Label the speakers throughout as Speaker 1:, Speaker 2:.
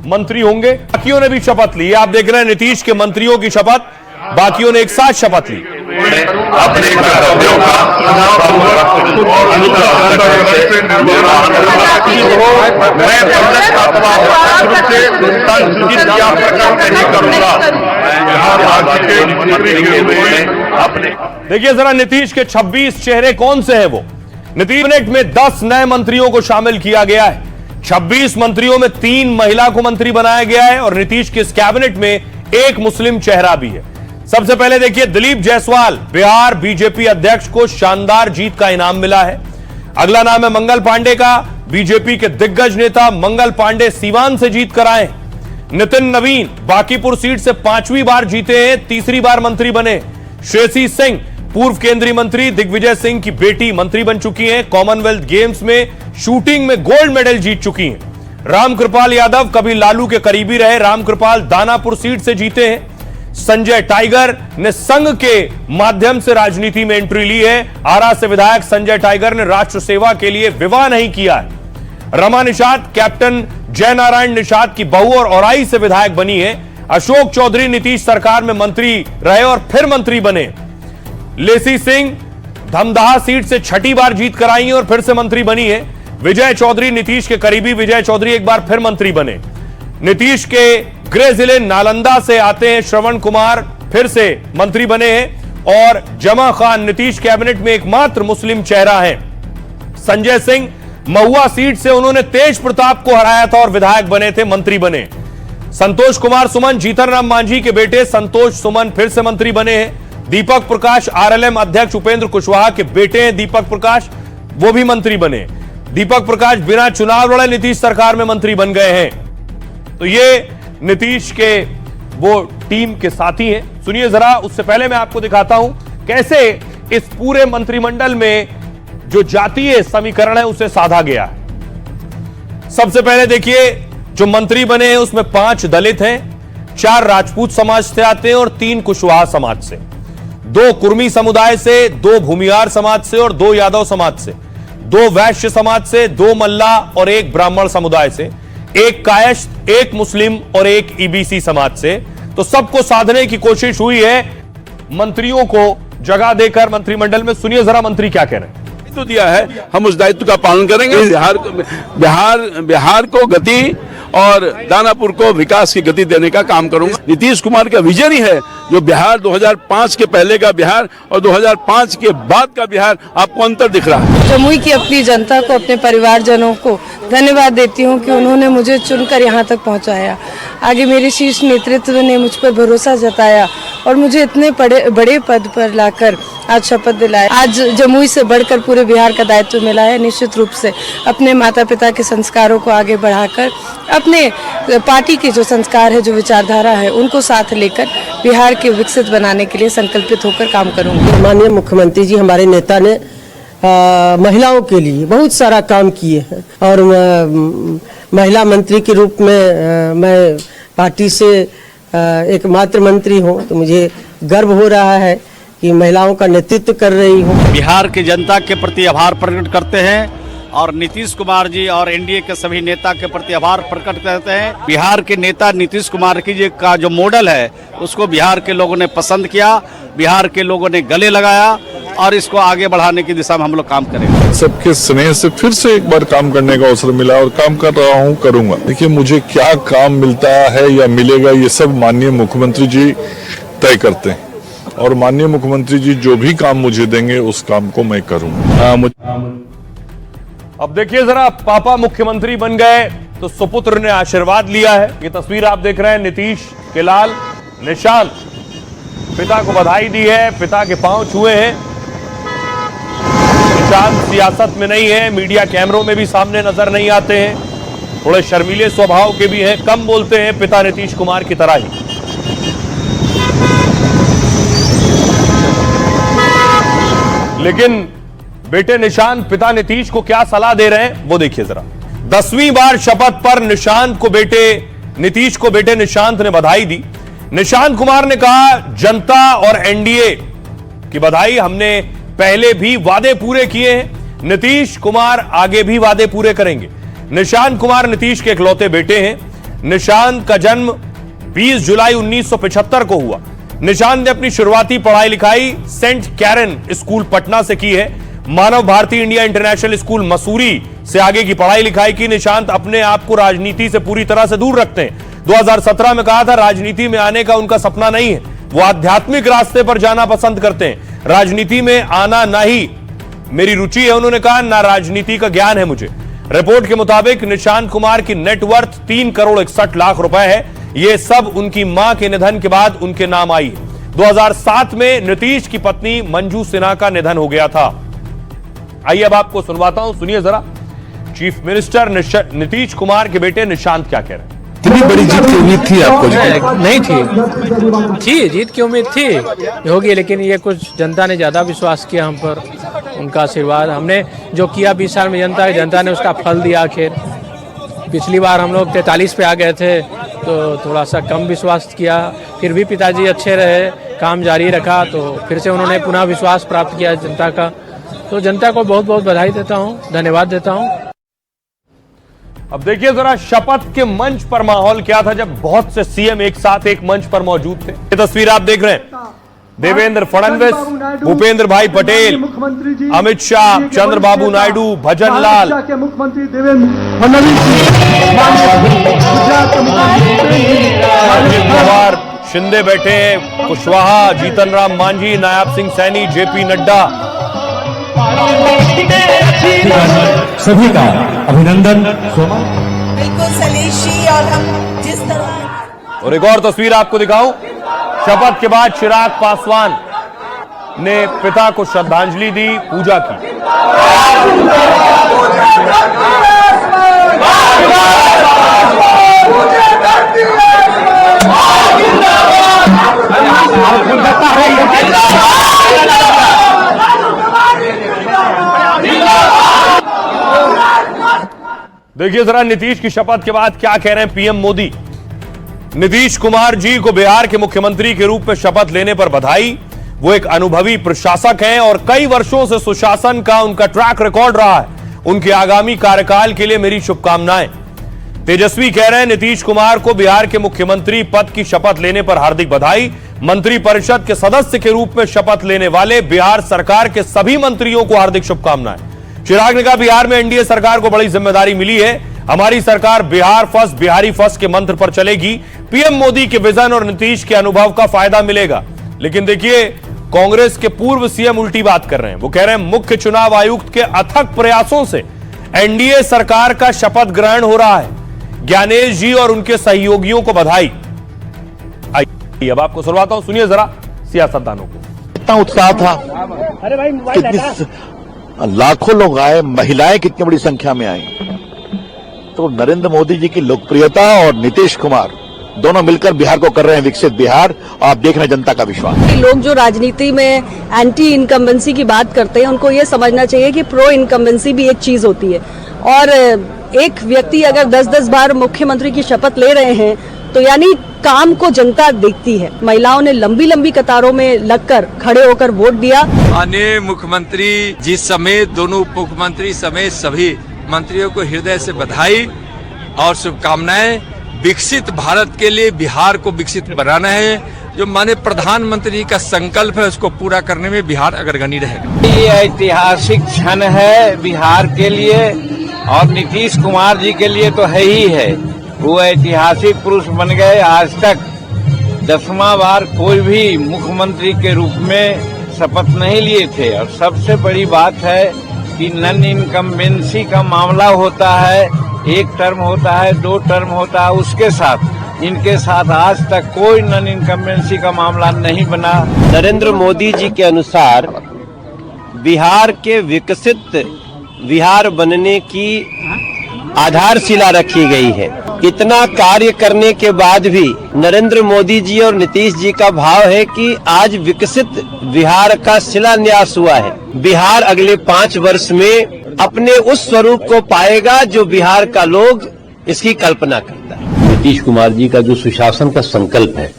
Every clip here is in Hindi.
Speaker 1: मंत्री होंगे। बाकियों ने भी शपथ ली। आप देख रहे हैं नीतीश के मंत्रियों की शपथ, बाकियों ने एक साथ शपथ ली।
Speaker 2: अपने कर्तव्यों का
Speaker 1: देखिए जरा नीतीश के 26 चेहरे कौन से हैं वो। नीतीश कैबिनेट में 10 नए मंत्रियों को शामिल किया गया है। 26 मंत्रियों में 3 महिला को मंत्री बनाया गया है और नीतीश के इस कैबिनेट में एक मुस्लिम चेहरा भी है। सबसे पहले देखिए दिलीप जायसवाल, बिहार बीजेपी अध्यक्ष को शानदार जीत का इनाम मिला है। अगला नाम है मंगल पांडे का। बीजेपी के दिग्गज नेता मंगल पांडे सीवान से जीत कर आए। नितिन नवीन बांकीपुर सीट से 5वीं बार जीते हैं, तीसरी बार मंत्री बने। श्रेयसी सिंह पूर्व केंद्रीय मंत्री दिग्विजय सिंह की बेटी मंत्री बन चुकी हैं। कॉमनवेल्थ गेम्स में शूटिंग में गोल्ड मेडल जीत चुकी हैं। रामकृपाल यादव कभी लालू के करीबी रहे। रामकृपाल दानापुर सीट से जीते हैं। संजय टाइगर ने संघ के माध्यम से राजनीति में एंट्री ली है। आरा से विधायक संजय टाइगर ने राष्ट्र सेवा के लिए विवाह नहीं किया है। रमा निषाद कैप्टन जयनारायण निषाद की बहू और औराई से विधायक बनी है। अशोक चौधरी नीतीश सरकार में मंत्री रहे और फिर मंत्री बने। लेसी सिंह धमदाहा सीट से 6ठी बार जीत कराई और फिर से मंत्री बनी है। विजय चौधरी नीतीश के करीबी विजय चौधरी एक बार फिर मंत्री बने। नीतीश के गृह जिले नालंदा से आते हैं श्रवण कुमार, फिर से मंत्री बने हैं। और जमा खान नीतीश कैबिनेट में एकमात्र मुस्लिम चेहरा है। संजय सिंह महुआ सीट से उन्होंने तेज प्रताप को हराया था और विधायक बने थे, मंत्री बने। संतोष कुमार सुमन जीतन राम मांझी के बेटे संतोष सुमन फिर से मंत्री बने हैं। दीपक प्रकाश आरएलएम अध्यक्ष उपेंद्र कुशवाहा के बेटे हैं दीपक प्रकाश, वो भी मंत्री बने। दीपक प्रकाश बिना चुनाव लड़े नीतीश सरकार में मंत्री बन गए हैं। तो ये नीतीश के वो टीम के साथी हैं। सुनिए जरा, उससे पहले मैं आपको दिखाता हूं कैसे इस पूरे मंत्रिमंडल में जो जातीय समीकरण है उसे साधा गया है। सबसे पहले देखिए जो मंत्री बने हैं उसमें 5 दलित हैं, 4 राजपूत समाज से आते हैं और 3 कुशवाहा समाज से, 2 कुर्मी समुदाय से, 2 भूमिहार समाज से और 2 यादव समाज से, 2 वैश्य समाज से, 2 मल्ला और 1 ब्राह्मण समुदाय से, 1 कायस्थ, 1 मुस्लिम और 1 ईबीसी समाज से। तो सबको साधने की कोशिश हुई है मंत्रियों को जगह देकर मंत्रिमंडल में। सुनिए जरा मंत्री क्या कह रहे हैं।
Speaker 3: तो दिया है, हम उस दायित्व का पालन करेंगे। बिहार को गति और दानापुर को विकास की गति देने का काम करूंगा। नीतीश कुमार का विजन ही है जो बिहार 2005 के पहले का बिहार और 2005 के बाद का बिहार, आपको अंतर दिख रहा है।
Speaker 4: जमुई की अपनी जनता को, अपने परिवारजनों को धन्यवाद देती हूँ कि उन्होंने मुझे चुनकर यहाँ तक पहुँचाया। आगे मेरे शीर्ष नेतृत्व ने मुझ पर भरोसा जताया और मुझे इतने बड़े पद पर लाकर आज शपथ दिलाया। आज जमुई से बढ़कर पूरे बिहार का दायित्व मिला है। निश्चित रूप से अपने माता पिता के संस्कारों को आगे बढ़ाकर, अपने पार्टी के जो संस्कार है, जो विचारधारा है, उनको साथ लेकर बिहार के विकसित बनाने के लिए संकल्पित होकर काम करूंगी।
Speaker 5: माननीय मुख्यमंत्री जी, हमारे नेता ने महिलाओं के लिए बहुत सारा काम किए हैं और महिला मंत्री के रूप में मैं पार्टी से एकमात्र मंत्री हूँ, तो मुझे गर्व हो रहा है कि महिलाओं का नेतृत्व कर रही हूँ।
Speaker 6: बिहार की जनता के प्रति आभार प्रकट करते हैं और नीतीश कुमार जी और एनडीए के सभी नेता के प्रति आभार प्रकट करते हैं। बिहार के नेता नीतीश कुमार जी का जो मॉडल है उसको बिहार के लोगों ने पसंद किया, बिहार के लोगों ने गले लगाया और इसको आगे बढ़ाने की दिशा में हम लोग काम करेंगे।
Speaker 7: सबके स्नेह से फिर से एक बार काम करने का अवसर मिला और काम कर रहा हूँ, करूंगा। देखिए मुझे क्या काम मिलता है या मिलेगा ये सब माननीय मुख्यमंत्री जी तय करते हैं और माननीय मुख्यमंत्री जी जो भी काम मुझे देंगे उस काम को मैं करूंगा।
Speaker 1: अब देखिए जरा, पापा मुख्यमंत्री बन गए तो सुपुत्र ने आशीर्वाद लिया है। ये तस्वीर आप देख रहे हैं, नीतीश के लाल निशांत पिता को बधाई दी है, पिता के पांव छुए हैं। निशांत सियासत में नहीं है, मीडिया कैमरों में भी सामने नजर नहीं आते हैं, थोड़े शर्मीले स्वभाव के भी हैं, कम बोलते हैं, पिता नीतीश कुमार की तरह ही। लेकिन बेटे निशांत पिता नीतीश को क्या सलाह दे रहे हैं वो देखिए जरा। 10वीं बार शपथ पर नीतीश को बेटे निशांत ने बधाई दी। निशांत कुमार ने कहा, जनता और एनडीए की बधाई, हमने पहले भी वादे पूरे किए हैं, नीतीश कुमार आगे भी वादे पूरे करेंगे। निशांत कुमार नीतीश के इकलौते बेटे हैं। निशांत का जन्म 20 जुलाई 1975 को हुआ। निशांत ने अपनी शुरुआती पढ़ाई लिखाई सेंट कैरन स्कूल पटना से की है। Manav Bharati India international school Mussoorie से आगे की पढ़ाई लिखाई की। निशांत अपने आप को राजनीति से पूरी तरह से दूर रखते हैं। 2017 में कहा था राजनीति में आने का उनका सपना नहीं है, वो आध्यात्मिक रास्ते पर जाना पसंद करते हैं। राजनीति में आना ना ही मेरी रुचि है, उन्होंने कहा, ना राजनीति का ज्ञान है मुझे। रिपोर्ट के मुताबिक निशांत कुमार की नेटवर्थ 3 करोड़ 61 लाख रुपए है। यह सब उनकी मां के निधन के बाद उनके नाम आई है। 2007 में नीतीश की पत्नी मंजू सिन्हा का निधन हो गया था। आइए अब आपको सुनवाता हूं, सुनिए जरा चीफ मिनिस्टर नीतीश कुमार के बेटे निशांत क्या कह रहे हैं।
Speaker 3: कितनी बड़ी जीत की उम्मीद थी आपको?
Speaker 8: नहीं थी जीत की उम्मीद थी होगी, लेकिन ये कुछ जनता ने ज्यादा विश्वास किया हम पर, उनका आशीर्वाद। हमने जो किया 20 साल में जनता ने उसका फल दिया। आखिर पिछली बार हम लोग 43 पे आ गए थे तो थोड़ा सा कम विश्वास किया, फिर भी पिताजी अच्छे रहे, काम जारी रखा, तो फिर से उन्होंने पुनः विश्वास प्राप्त किया जनता का। तो जनता को बहुत बहुत बधाई देता हूँ, धन्यवाद देता हूँ।
Speaker 1: अब देखिए जरा शपथ के मंच पर माहौल क्या था जब बहुत से सीएम एक साथ एक मंच पर मौजूद थे। ये तस्वीर आप देख रहे हैं, देवेंद्र फडणवीस, भूपेंद्र भाई पटेल, अमित शाह, चंद्रबाबू नायडू, भजन लाल,
Speaker 9: मुख्यमंत्री देवेंद्र फडणवीस,
Speaker 1: कुमार शिंदे बैठे हैं, कुशवाहा, जीतन राम मांझी, नायब सिंह सैनी, जेपी नड्डा।
Speaker 10: सभी का अभिनंदन।
Speaker 11: बिल्कुल सलीशी और हम जिस तरह।
Speaker 1: और एक और तस्वीर आपको दिखाऊं, शपथ के बाद चिराग पासवान ने पिता को श्रद्धांजलि दी, पूजा की। देखिए जरा नीतीश की शपथ के बाद क्या कह रहे हैं पीएम मोदी। नीतीश कुमार जी को बिहार के मुख्यमंत्री के रूप में शपथ लेने पर बधाई। वो एक अनुभवी प्रशासक हैं और कई वर्षों से सुशासन का उनका ट्रैक रिकॉर्ड रहा है। उनके आगामी कार्यकाल के लिए मेरी शुभकामनाएं। तेजस्वी कह रहे हैं नीतीश कुमार को बिहार के मुख्यमंत्री पद की शपथ लेने पर हार्दिक बधाई। मंत्रिपरिषद के सदस्य के रूप में शपथ लेने वाले बिहार सरकार के सभी मंत्रियों को हार्दिक शुभकामनाएं। चिराग ने कहा बिहार में एनडीए सरकार को बड़ी जिम्मेदारी मिली है। हमारी सरकार बिहार फर्स्ट, बिहारी फर्स्ट के मंत्र पर चलेगी। पीएम मोदी के विजन और नीतीश के अनुभव का फायदा मिलेगा। लेकिन देखिए कांग्रेस के पूर्व सीएम उल्टी बात कर रहे हैं। वो कह रहे हैं मुख्य चुनाव आयुक्त के अथक प्रयासों से एनडीए सरकार का शपथ ग्रहण हो रहा है। ज्ञानेश जी और उनके सहयोगियों को बधाई। आइए अब आपको सुनवाता हूं, सुनिए जरा सियासतदानों को।
Speaker 12: कितना उत्साह था, कितनी लाखों लोग आए, महिलाएं कितनी बड़ी संख्या में आई। तो नरेंद्र मोदी जी की लोकप्रियता और नीतीश कुमार दोनों मिलकर बिहार को कर रहे हैं विकसित बिहार। आप देख रहे हैं जनता का विश्वास।
Speaker 13: लोग जो राजनीति में एंटी इनकम्बेंसी की बात करते हैं उनको ये समझना चाहिए कि प्रो इनकम्बेंसी भी एक चीज होती है। और एक व्यक्ति अगर 10-10 बार मुख्यमंत्री की शपथ ले रहे हैं तो यानी काम को जनता देखती है। महिलाओं ने लंबी लंबी कतारों में लगकर खड़े होकर वोट दिया।
Speaker 14: माननीय मुख्यमंत्री जी समेत दोनों उप मुख्यमंत्री समेत सभी मंत्रियों को हृदय से बधाई और शुभकामनाएं। विकसित भारत के लिए बिहार को विकसित बनाना है। जो माननीय प्रधानमंत्री का संकल्प है उसको पूरा करने में बिहार अग्रगणी रहेगा।
Speaker 6: ये ऐतिहासिक क्षण है बिहार के लिए और नीतीश कुमार जी के लिए तो है ही है। वो ऐतिहासिक पुरुष बन गए। आज तक 10वां बार कोई भी मुख्यमंत्री के रूप में शपथ नहीं लिए थे। और सबसे बड़ी बात है कि नॉन इनकम्बेंसी का मामला होता है, 1 टर्म होता है, 2 टर्म होता है, उसके साथ इनके साथ आज तक कोई नॉन इनकम्बेंसी का मामला नहीं बना।
Speaker 15: नरेंद्र मोदी जी के अनुसार बिहार के विकसित बिहार बनने की आधारशिला रखी गई है। इतना कार्य करने के बाद भी नरेंद्र मोदी जी और नीतीश जी का भाव है कि आज विकसित बिहार का शिलान्यास हुआ है। बिहार अगले 5 वर्ष में अपने उस स्वरूप को पाएगा जो बिहार का लोग इसकी कल्पना करता है।
Speaker 16: नीतीश कुमार जी का जो सुशासन का संकल्प है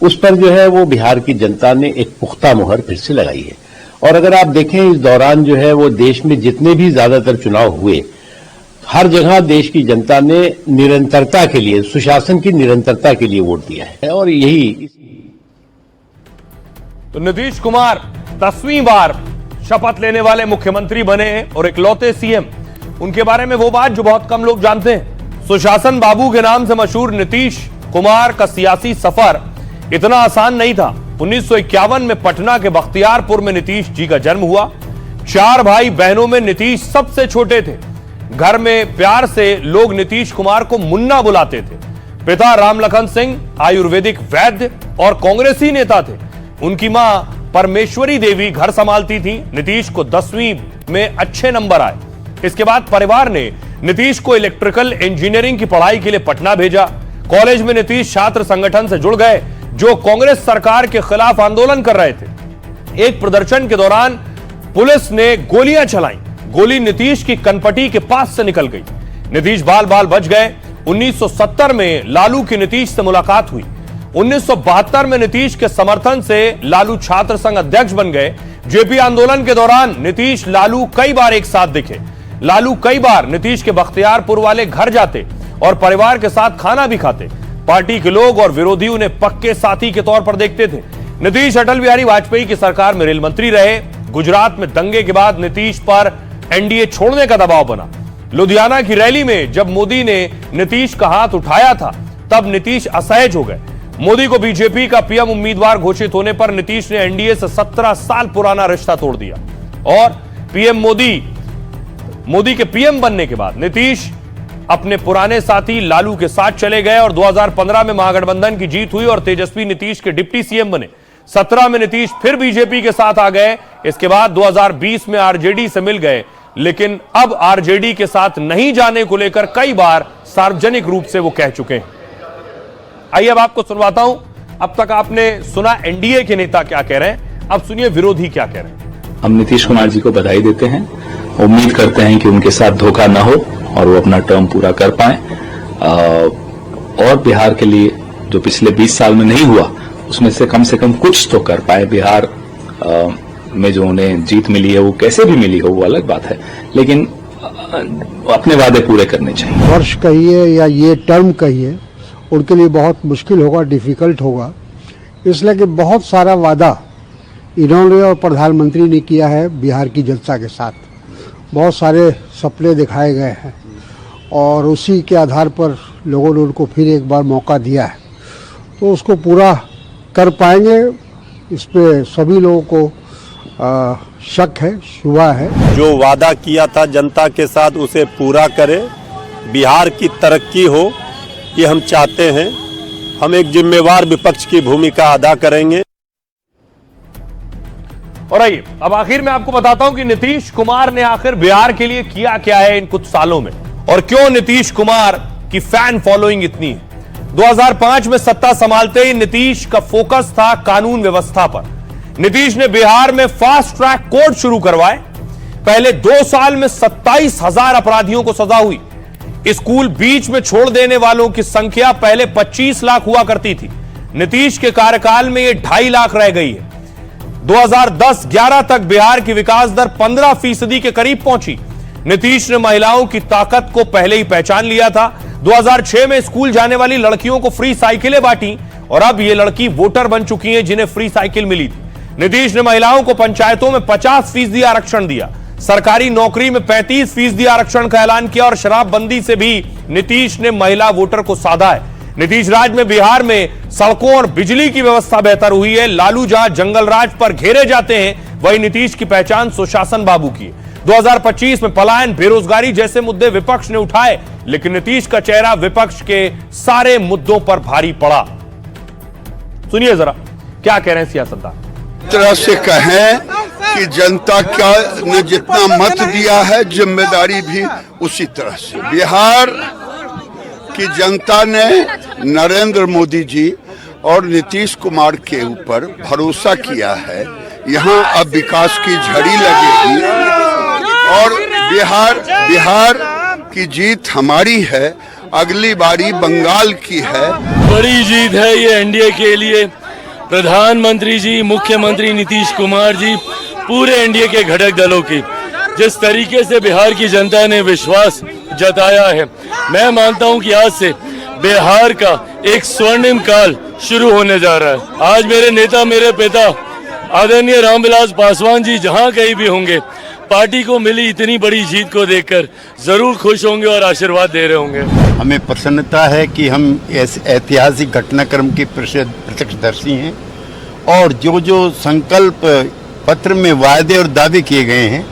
Speaker 16: उस पर जो है वो बिहार की जनता ने एक पुख्ता मुहर फिर से लगाई है। और अगर आप देखें इस दौरान जो है वो देश में जितने भी ज्यादातर चुनाव हुए हर जगह देश की जनता ने निरंतरता के लिए, सुशासन की निरंतरता के लिए वोट दिया है और यही।
Speaker 1: तो नीतीश कुमार 10वीं बार शपथ लेने वाले मुख्यमंत्री बने और इकलौते सीएम। उनके बारे में वो बात जो बहुत कम लोग जानते हैं। सुशासन बाबू के नाम से मशहूर नीतीश कुमार का सियासी सफर इतना आसान नहीं था। 1951 में पटना के बख्तियारपुर में नीतीश जी का जन्म हुआ। 4 भाई बहनों में नीतीश सबसे छोटे थे। घर में प्यार से लोग नीतीश कुमार को मुन्ना बुलाते थे। पिता रामलखन सिंह आयुर्वेदिक वैद्य और कांग्रेसी नेता थे। उनकी मां परमेश्वरी देवी घर संभालती थी। नीतीश को 10वीं में अच्छे नंबर आए। इसके बाद परिवार ने नीतीश को इलेक्ट्रिकल इंजीनियरिंग की पढ़ाई के लिए पटना भेजा। कॉलेज में नीतीश छात्र संगठन से जुड़ गए जो कांग्रेस सरकार के खिलाफ आंदोलन कर रहे थे। एक प्रदर्शन के दौरान पुलिस ने गोलियां चलाई। गोली नीतीश की कनपटी के पास से निकल गई। नीतीश बाल बाल बच गए। 1970 में लालू की नीतीश से मुलाकात हुई। 1972 में नीतीश के समर्थन से लालू छात्र संघ अध्यक्ष बन गए। जेपी आंदोलन के दौरान नीतीश लालू कई बार एक साथ दिखे। लालू कई बार नीतीश के बख्तियारपुर वाले घर जाते और परिवार के साथ खाना भी खाते। पार्टी के लोग और विरोधी उन्हें पक्के साथी के तौर पर देखते थे। नीतीश अटल बिहारी वाजपेयी की सरकार में रेल मंत्री रहे। गुजरात में दंगे के बाद नीतीश पर एनडीए छोड़ने का दबाव बना। लुधियाना की रैली में जब मोदी ने नीतीश का हाथ उठाया था तब नीतीश असहज हो गए। मोदी को बीजेपी का पीएम उम्मीदवार घोषित होने पर नीतीश ने एनडीए से 17 साल पुराना रिश्ता तोड़ दिया और पीएम मोदी के पीएम बनने के बाद नीतीश अपने पुराने साथी लालू के साथ चले गए और 2015 में महागठबंधन की जीत हुई और तेजस्वी नीतीश के डिप्टी सीएम बने। 17 में नीतीश फिर बीजेपी के साथ आ गए। इसके बाद 2020 में आरजेडी से मिल गए, लेकिन अब आरजेडी के साथ नहीं जाने को लेकर कई बार सार्वजनिक रूप से वो कह चुके हैं। आइए अब आपको सुनवाता हूं। अब तक आपने सुना एनडीए के नेता क्या कह रहे हैं, अब सुनिए विरोधी क्या कह रहे हैं।
Speaker 17: हम नीतीश कुमार जी को बधाई देते हैं। उम्मीद करते हैं कि उनके साथ धोखा न हो और वो अपना टर्म पूरा कर पाए और बिहार के लिए जो पिछले 20 साल में नहीं हुआ उसमें से कम कुछ तो कर पाए। बिहार में जो उन्हें जीत मिली है वो कैसे भी मिली हो वो अलग बात है, लेकिन अपने वादे पूरे करने चाहिए।
Speaker 9: वर्ष कहिए या ये टर्म कहिए, उनके लिए बहुत मुश्किल होगा, डिफिकल्ट होगा, इसलिए कि बहुत सारा वादा इन्होंने और प्रधानमंत्री ने किया है बिहार की जनता के साथ। बहुत सारे सपने दिखाए गए हैं और उसी के आधार पर लोगों ने उनको फिर एक बार मौका दिया है, तो उसको पूरा कर पाएंगे इस पे सभी लोगों को शक है, शुबा है।
Speaker 18: जो वादा किया था जनता के साथ उसे पूरा करे, बिहार की तरक्की हो ये हम चाहते हैं। हम एक जिम्मेवार विपक्ष की भूमिका अदा करेंगे।
Speaker 1: और आइए अब आखिर में आपको बताता हूं कि नीतीश कुमार ने आखिर बिहार के लिए किया क्या है इन कुछ सालों में और क्यों नीतीश कुमार की फैन फॉलोइंग इतनी है। 2005 में सत्ता संभालते ही नीतीश का फोकस था कानून व्यवस्था पर। नीतीश ने बिहार में फास्ट ट्रैक कोर्ट शुरू करवाए। पहले 2 साल में 27,000 अपराधियों को सजा हुई। स्कूल बीच में छोड़ देने वालों की संख्या पहले 25 लाख हुआ करती थी। नीतीश के कार्यकाल में यह 2.5 लाख रह गई है। 2010-11 तक बिहार की विकास दर 15% के करीब पहुंची। नीतीश ने महिलाओं की ताकत को पहले ही पहचान लिया था। 2006 में स्कूल जाने वाली लड़कियों को फ्री साइकिलें बांटी और अब ये लड़की वोटर बन चुकी हैं जिन्हें फ्री साइकिल मिली थी। नीतीश ने महिलाओं को पंचायतों में 50% आरक्षण दिया। सरकारी नौकरी में 35% आरक्षण का ऐलान किया और शराबबंदी से भी नीतीश ने महिला वोटर को साधा है। नीतीश राज में बिहार में सड़कों और बिजली की व्यवस्था बेहतर हुई है। लालू जहां जंगल राज पर घेरे जाते हैं, वहीं नीतीश की पहचान सुशासन बाबू की है। 2025 में पलायन, बेरोजगारी जैसे मुद्दे विपक्ष ने उठाए, लेकिन नीतीश का चेहरा विपक्ष के सारे मुद्दों पर भारी पड़ा। सुनिए जरा क्या कह रहे हैं सियासतदान।
Speaker 19: तरह से कहें कि जनता का ने जितना मत दिया है जिम्मेदारी भी उसी तरह से। बिहार की जनता ने नरेंद्र मोदी जी और नीतीश कुमार के ऊपर भरोसा किया है। यहाँ अब विकास की झड़ी लगेगी और बिहार की जीत हमारी है। अगली बारी बंगाल की है।
Speaker 20: बड़ी जीत है ये एनडीए के लिए। प्रधानमंत्री जी, मुख्यमंत्री नीतीश कुमार जी, पूरे एनडीए के घटक दलों की जिस तरीके से बिहार की जनता ने विश्वास जताया है। मैं मानता हूं कि आज से बिहार का एक स्वर्णिम काल शुरू होने जा रहा है। आज मेरे नेता, मेरे पिता आदरणीय रामविलास पासवान जी जहां कहीं भी होंगे, पार्टी को मिली इतनी बड़ी जीत को देखकर जरूर खुश होंगे और आशीर्वाद दे रहे होंगे।
Speaker 21: हमें प्रसन्नता है कि हम इस ऐतिहासिक घटनाक्रम के प्रत्यक्षदर्शी हैं और जो जो संकल्प पत्र में वायदे और दावे किए गए हैं